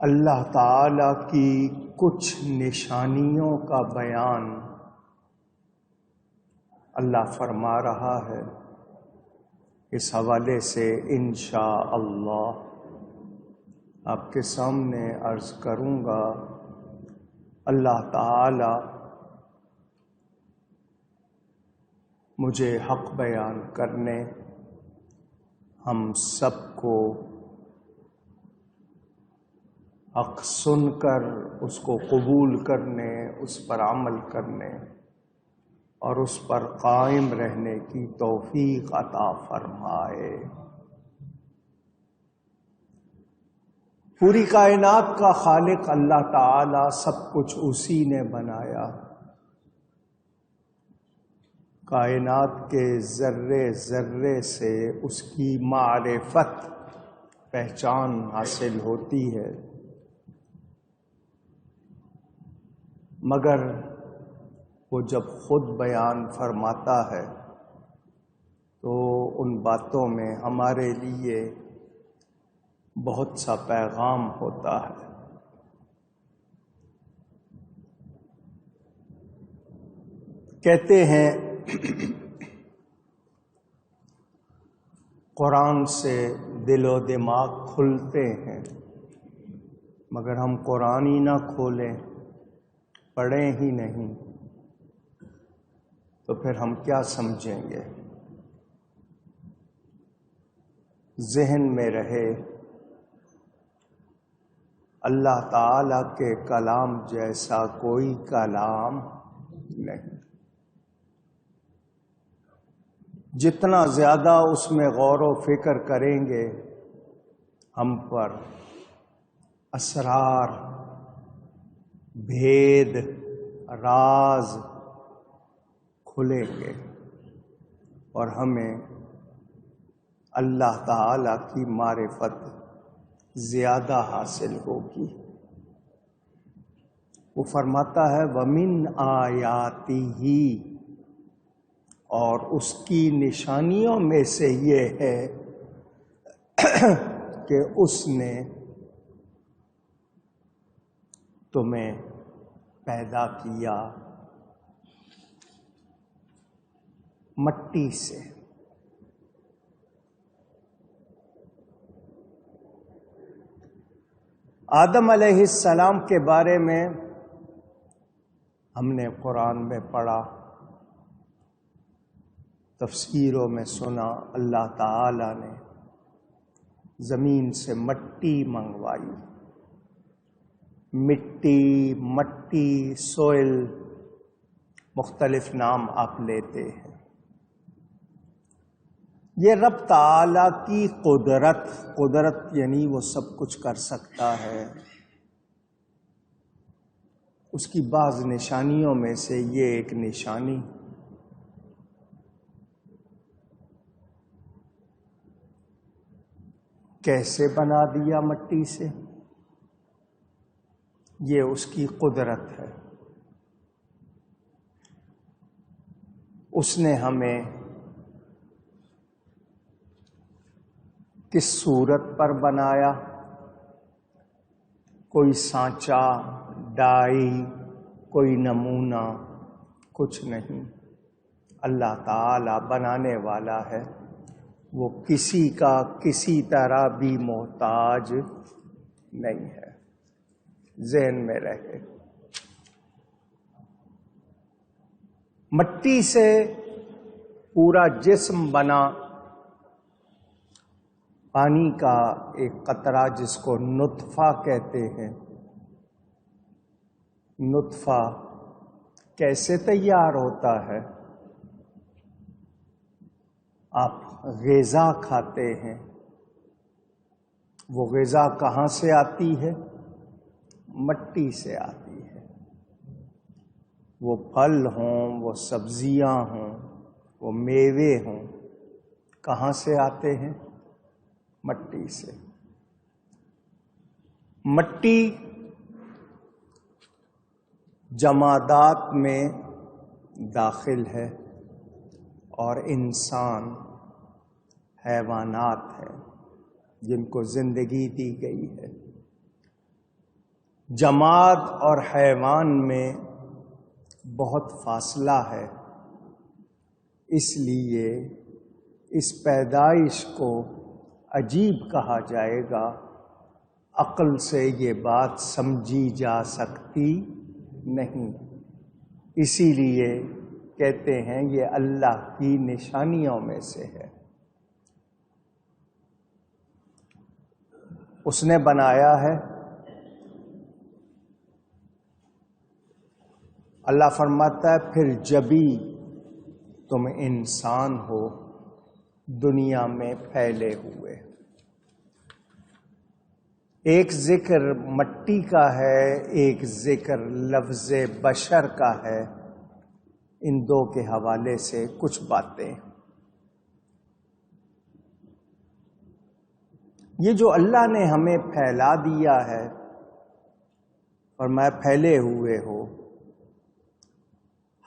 اللہ تعالی کی کچھ نشانیوں کا بیان اللہ فرما رہا ہے۔ اس حوالے سے انشاءاللہ آپ کے سامنے عرض کروں گا۔ اللہ تعالی مجھے حق بیان کرنے، ہم سب کو حق سن کر اس کو قبول کرنے، اس پر عمل کرنے اور اس پر قائم رہنے کی توفیق عطا فرمائے۔ پوری کائنات کا خالق اللہ تعالی، سب کچھ اسی نے بنایا۔ کائنات کے ذرے ذرے سے اس کی معرفت، پہچان حاصل ہوتی ہے، مگر وہ جب خود بیان فرماتا ہے تو ان باتوں میں ہمارے لیے بہت سا پیغام ہوتا ہے۔ کہتے ہیں قرآن سے دل و دماغ کھلتے ہیں، مگر ہم قرآن ہی نہ کھولیں، پڑھیں ہی نہیں، تو پھر ہم کیا سمجھیں گے؟ ذہن میں رہے اللہ تعالی کے کلام جیسا کوئی کلام نہیں۔ جتنا زیادہ اس میں غور و فکر کریں گے، ہم پر اسرار، بھید، راز کھلیں گے اور ہمیں اللہ تعالی کی معرفت زیادہ حاصل ہوگی۔ وہ فرماتا ہے وَمِنْ آیَاتِهِ، اور اس کی نشانیوں میں سے یہ ہے کہ اس نے تمہیں پیدا کیا مٹی سے۔ آدم علیہ السلام کے بارے میں ہم نے قرآن میں پڑھا، تفسیروں میں سنا، اللہ تعالی نے زمین سے مٹی منگوائی۔ مٹی، سوئل، مختلف نام آپ لیتے ہیں۔ یہ رب تعالی کی قدرت یعنی وہ سب کچھ کر سکتا ہے۔ اس کی بعض نشانیوں میں سے یہ ایک نشانی، کیسے بنا دیا مٹی سے، یہ اس کی قدرت ہے۔ اس نے ہمیں کس صورت پر بنایا؟ کوئی سانچا، ڈائی، کوئی نمونہ، کچھ نہیں۔ اللہ تعالی بنانے والا ہے، وہ کسی کا کسی طرح بھی محتاج نہیں ہے۔ ذہن میں رہے۔ مٹی سے پورا جسم بنا، پانی کا ایک قطرہ جس کو نطفہ کہتے ہیں۔ نطفہ کیسے تیار ہوتا ہے؟ آپ غذا کھاتے ہیں، وہ غذا کہاں سے آتی ہے؟ مٹی سے آتی ہے۔ وہ پھل ہوں، وہ سبزیاں ہوں، وہ میوے ہوں، کہاں سے آتے ہیں؟ مٹی سے۔ مٹی جمادات میں داخل ہے اور انسان، حیوانات ہیں جن کو زندگی دی گئی ہے۔ جماد اور حیوان میں بہت فاصلہ ہے، اس لیے اس پیدائش کو عجیب کہا جائے گا، عقل سے یہ بات سمجھی جا سکتی نہیں، اسی لیے کہتے ہیں یہ اللہ کی نشانیوں میں سے ہے۔ اس نے بنایا ہے۔ اللہ فرماتا ہے پھر جبھی تم انسان ہو دنیا میں پھیلے ہوئے۔ ایک ذکر مٹی کا ہے، ایک ذکر لفظ بشر کا ہے، ان دو کے حوالے سے کچھ باتیں۔ یہ جو اللہ نے ہمیں پھیلا دیا ہے، فرمایا پھیلے ہوئے ہو،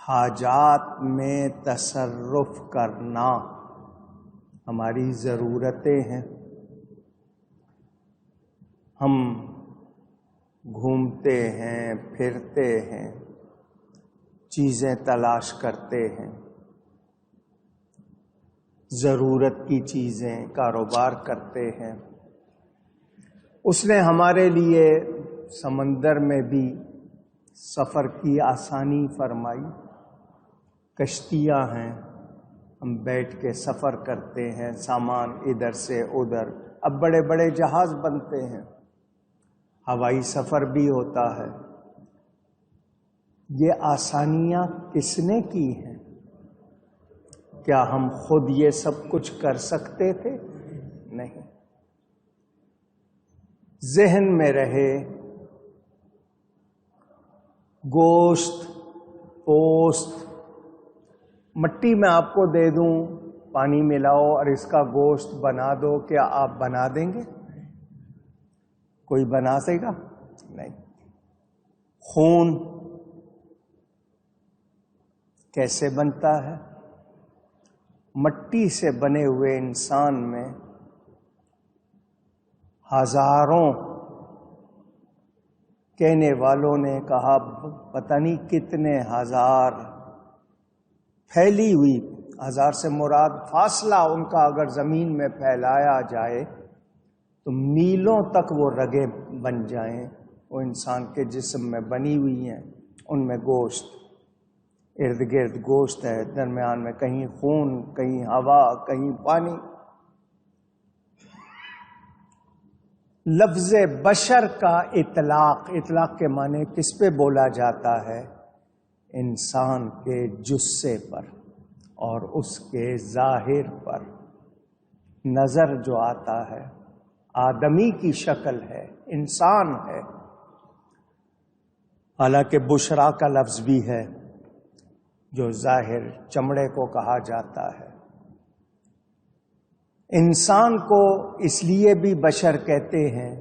حاجات میں تصرف کرنا ہماری ضرورتیں ہیں۔ ہم گھومتے ہیں، پھرتے ہیں، چیزیں تلاش کرتے ہیں، ضرورت کی چیزیں کاروبار کرتے ہیں۔ اس نے ہمارے لیے سمندر میں بھی سفر کی آسانی فرمائی، کشتیاں ہیں، ہم بیٹھ کے سفر کرتے ہیں، سامان ادھر سے ادھر، اب بڑے بڑے جہاز بنتے ہیں، ہوائی سفر بھی ہوتا ہے۔ یہ آسانیاں کس نے کی ہیں؟ کیا ہم خود یہ سب کچھ کر سکتے تھے؟ نہیں۔ ذہن میں رہے، گوشت، پوست، مٹی میں آپ کو دے دوں، پانی ملاؤ اور اس کا گوشت بنا دو، کیا آپ بنا دیں گے؟ کوئی بنا سکے گا؟ نہیں۔ خون کیسے بنتا ہے؟ مٹی سے بنے ہوئے انسان میں ہزاروں، کہنے والوں نے کہا پتہ نہیں کتنے ہزار پھیلی ہوئی، ہزار سے مراد فاصلہ ان کا اگر زمین میں پھیلایا جائے تو میلوں تک وہ رگیں بن جائیں، وہ انسان کے جسم میں بنی ہوئی ہیں، ان میں گوشت، ارد گرد گوشت ہے، درمیان میں کہیں خون، کہیں ہوا، کہیں پانی۔ لفظ بشر کا اطلاق کے معنی کس پہ بولا جاتا ہے؟ انسان کے جثے پر اور اس کے ظاہر پر۔ نظر جو آتا ہے آدمی کی شکل ہے، انسان ہے، حالانکہ بشرا کا لفظ بھی ہے جو ظاہر چمڑے کو کہا جاتا ہے۔ انسان کو اس لیے بھی بشر کہتے ہیں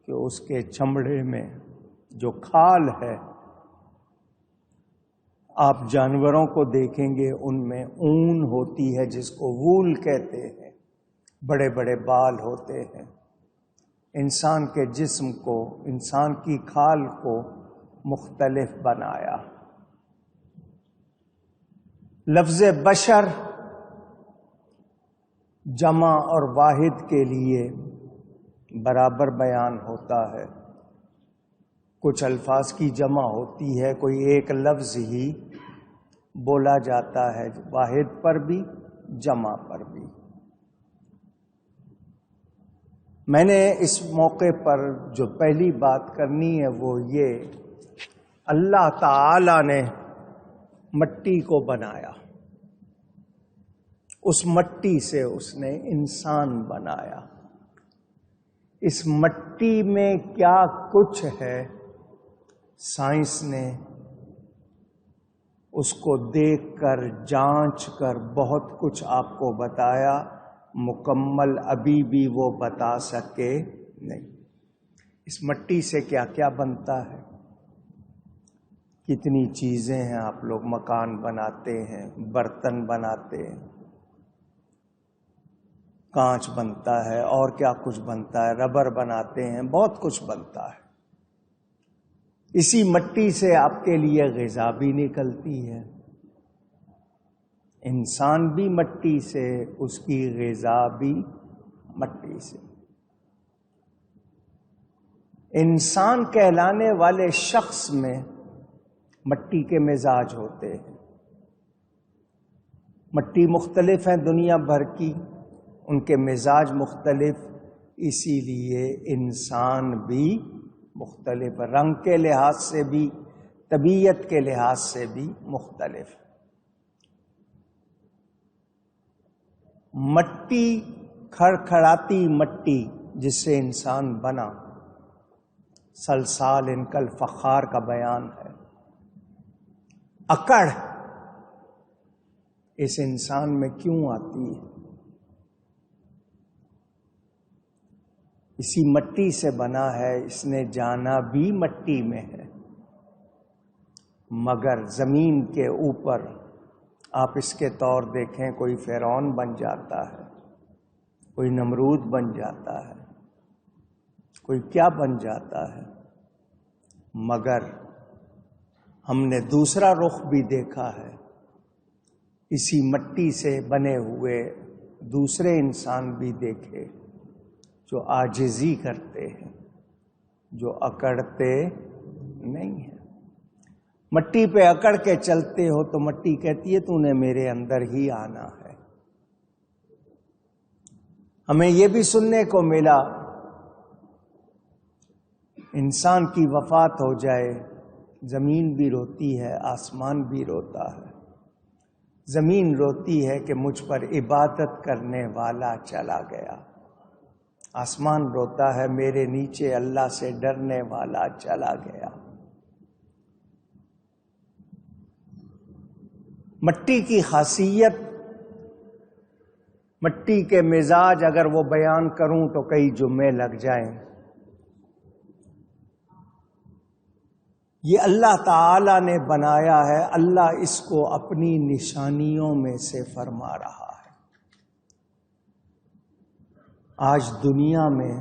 کہ اس کے چمڑے میں جو کھال ہے، آپ جانوروں کو دیکھیں گے ان میں اون ہوتی ہے جس کو وول کہتے ہیں، بڑے بڑے بال ہوتے ہیں۔ انسان کے جسم کو، انسان کی کھال کو مختلف بنایا۔ لفظ بشر جمع اور واحد کے لیے برابر بیان ہوتا ہے۔ کچھ الفاظ کی جمع ہوتی ہے، کوئی ایک لفظ ہی بولا جاتا ہے، واحد پر بھی جمع پر بھی۔ میں نے اس موقع پر جو پہلی بات کرنی ہے وہ یہ، اللہ تعالی نے مٹی کو بنایا، اس مٹی سے اس نے انسان بنایا۔ اس مٹی میں کیا کچھ ہے، سائنس نے اس کو دیکھ کر، جانچ کر بہت کچھ آپ کو بتایا، مکمل ابھی بھی وہ بتا سکے نہیں۔ اس مٹی سے کیا کیا بنتا ہے، کتنی چیزیں ہیں، آپ لوگ مکان بناتے ہیں، برتن بناتے ہیں، کانچ بنتا ہے، اور کیا کچھ بنتا ہے، ربر بناتے ہیں، بہت کچھ بنتا ہے۔ اسی مٹی سے آپ کے لیے غذا بھی نکلتی ہے، انسان بھی مٹی سے، اس کی غذا بھی مٹی سے۔ انسان کہلانے والے شخص میں مٹی کے مزاج ہوتے ہیں۔ مٹی مختلف ہیں دنیا بھر کی، ان کے مزاج مختلف، اسی لیے انسان بھی مختلف، رنگ کے لحاظ سے بھی، طبیعت کے لحاظ سے بھی مختلف۔ مٹی، کھڑکھڑاتی مٹی جس سے انسان بنا، سلسال ان کل فخار کا بیان ہے۔ اکڑ اس انسان میں کیوں آتی ہے؟ اسی مٹی سے بنا ہے، اس نے جانا بھی مٹی میں ہے، مگر زمین کے اوپر آپ اس کے طور دیکھیں، کوئی فرعون بن جاتا ہے، کوئی نمرود بن جاتا ہے، کوئی کیا بن جاتا ہے، مگر ہم نے دوسرا رخ بھی دیکھا ہے، اسی مٹی سے بنے ہوئے دوسرے انسان بھی دیکھے جو عاجزی کرتے ہیں، جو اکڑتے نہیں ہیں۔ مٹی پہ اکڑ کے چلتے ہو تو مٹی کہتی ہے تو نے میرے اندر ہی آنا ہے۔ ہمیں یہ بھی سننے کو ملا، انسان کی وفات ہو جائے، زمین بھی روتی ہے، آسمان بھی روتا ہے۔ زمین روتی ہے کہ مجھ پر عبادت کرنے والا چلا گیا، آسمان روتا ہے میرے نیچے اللہ سے ڈرنے والا چلا گیا۔ مٹی کی خاصیت، مٹی کے مزاج اگر وہ بیان کروں تو کئی جمعے لگ جائیں۔ یہ اللہ تعالی نے بنایا ہے، اللہ اس کو اپنی نشانیوں میں سے فرما رہا ہے۔ آج دنیا میں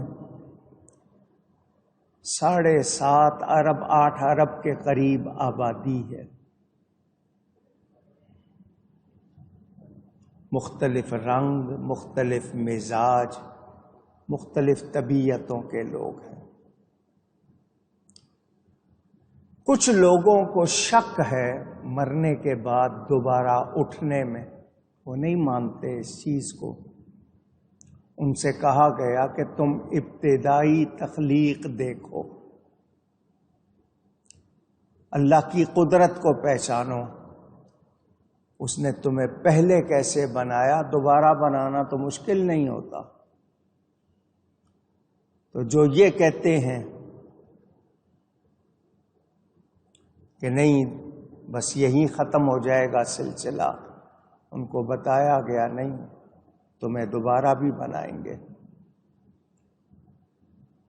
7.5 ارب 8 ارب کے قریب آبادی ہے، مختلف رنگ، مختلف مزاج، مختلف طبیعتوں کے لوگ ہیں۔ کچھ لوگوں کو شک ہے مرنے کے بعد دوبارہ اٹھنے میں، وہ نہیں مانتے اس چیز کو۔ ان سے کہا گیا کہ تم ابتدائی تخلیق دیکھو، اللہ کی قدرت کو پہچانو، اس نے تمہیں پہلے کیسے بنایا، دوبارہ بنانا تو مشکل نہیں ہوتا۔ تو جو یہ کہتے ہیں کہ نہیں بس یہی ختم ہو جائے گا سلسلہ، ان کو بتایا گیا نہیں، تمہیں دوبارہ بھی بنائیں گے۔